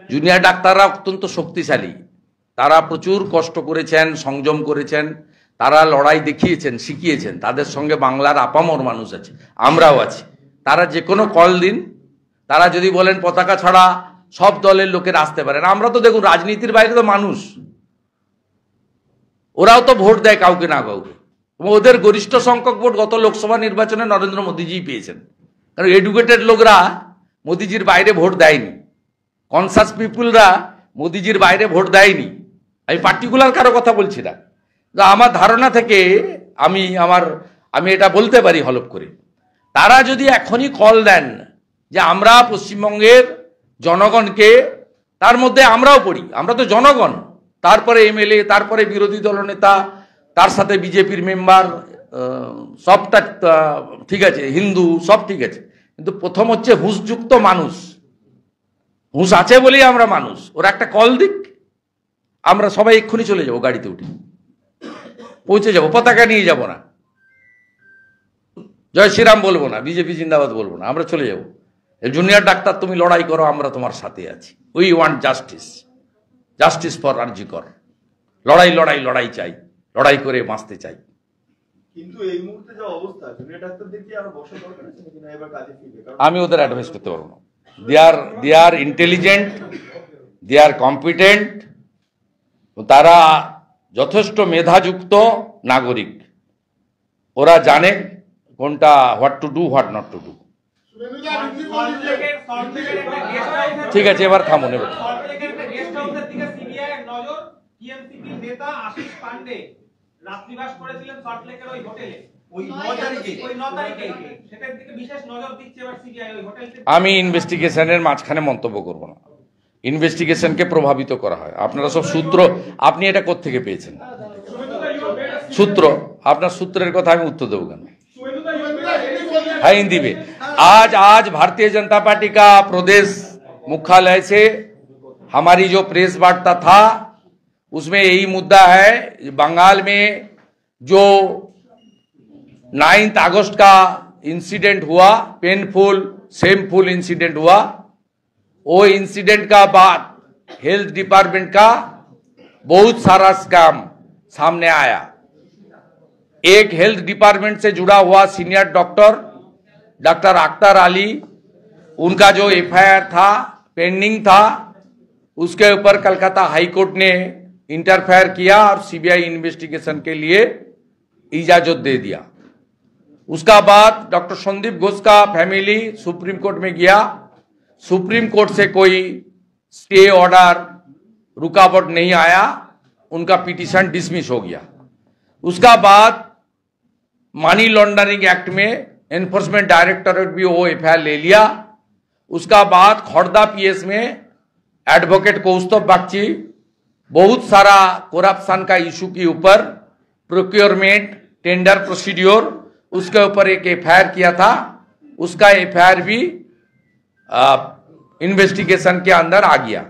Junior ডাক্তাররা অত্যন্ত শক্তিশালী, তারা প্রচুর কষ্ট করেছেন, সংযম করেছেন, তারা লড়াই দেখিয়েছেন, শিখিয়েছেন। তাদের সঙ্গে বাংলার আপামর মানুষ আছে, আমরাও আছি। তারা যে কোনো কল দিন, তারা যদি বলেন পতাকা ছাড়া সব দলের লোকের আসতে পারেন। আমরা তো দেখুন রাজনীতির বাইরে তো মানুষ, ওরাও তো ভোট দেয় কাউকে না কাউকে। ওদের গরিষ্ঠ সংখ্যক ভোট গত লোকসভা নির্বাচনে নরেন্দ্র মোদীজি পেয়েছেন, কারণ এডুকেটেড লোকরা মোদীজির বাইরে ভোট দেয়নি, কনসাস পিপুলরা মোদীজির বাইরে ভোট দেয়নি। আমি পার্টিকুলার কারো কথা বলছি না, আমার ধারণা থেকে আমি এটা বলতে পারি হলফ করে। তারা যদি এখনই কল দেন যে আমরা পশ্চিমবঙ্গের জনগণকে, তার মধ্যে আমরাও পড়ি, আমরা তো জনগণ, তারপরে এমএলএ, তারপরে বিরোধী দলনেতা, তার সাথে বিজেপির মেম্বার, সবটা ঠিক আছে, হিন্দু সব ঠিক আছে, কিন্তু প্রথম হচ্ছে হুঁশযুক্ত মানুষ। হুঁশ আছে বলেই আমরা মানুষ। ওরা একটা কল দিক, আমরা সবাই এক্ষুনি চলে যাবো, গাড়িতে উঠে পৌঁছে যাবো, পতাকা নিয়ে যাব না, জয় শ্রীরাম বলবো না, বিজেপি জিন্দাবাদ বলবো না, আমরা চলে যাবো। জুনিয়র ডাক্তার তুমি লড়াই করো, আমরা তোমার সাথে আছি। We want justice, justice for RG Kar. লড়াই লড়াই লড়াই চাই, লড়াই করে বাঁচতে চাই। কিন্তু এই মুহূর্তে যা অবস্থা, জুনিয়র ডাক্তারদের কি আরো বসে দরকার আছে নাকি না এবার কাজে ফিরবে? আমি ওদের অ্যাডভাইস করতে পারবো না। দে আর ইন্টেলিজেন্ট, দে আর কম্পিটেন্ট, তারা যথেষ্ট মেধাযুক্ত নাগরিক, ওরা জানে কোনটা what to do, what not to do. ঠিক আছে, এবার থামুন। এবার আমি ইনভেস্টিগেশনের মাঝখানে মন্তব্য করব না। ইনভেস্টিগেশনকে প্রভাবিত করা হয়। আপনারা সব সূত্র, আপনি এটা কোত্থেকে পেয়েছেন? সূত্র, আপনার সূত্রের কথা আমি उत्तर देगा हिंदी में। आज भारतीय जनता पार्टी का प्रदेश मुख्यालय से हमारी जो प्रेस वार्ता था उसमें यही मुद्दा है, बंगाल में जो 9 अगस्त का इंसिडेंट हुआ, पेनफुल शेमफुल इंसिडेंट हुआ, वो इंसिडेंट का बाद हेल्थ डिपार्टमेंट का बहुत सारा स्कैम सामने आया। एक हेल्थ डिपार्टमेंट से जुड़ा हुआ सीनियर डॉक्टर अख्तर अली, उनका जो एफआईआर था, पेंडिंग था, उसके ऊपर कलकत्ता हाई कोर्ट ने इंटरफेयर किया और सीबीआई इन्वेस्टिगेशन के लिए इजाजत दे दिया। उसका बाद डॉक्टर संदीप घोष का फैमिली सुप्रीम कोर्ट में गया, सुप्रीम कोर्ट से कोई स्टे ऑर्डर रुकावट नहीं आया, उनका पिटीशन डिसमिस हो गया। उसका बाद मनी लॉन्ड्रिंग एक्ट में एनफोर्समेंट डायरेक्टरेट भी वो एफआईआर ले लिया। उसका बाद खड़दा पीएस में एडवोकेट कौस्तुभ बागची बहुत सारा करप्शन का इशू के ऊपर प्रोक्योरमेंट टेंडर प्रोसीड्योर, उसके ऊपर एक एफआईआर किया था। उसका एफआईआर भी इन्वेस्टिगेशन के अंदर आ गया।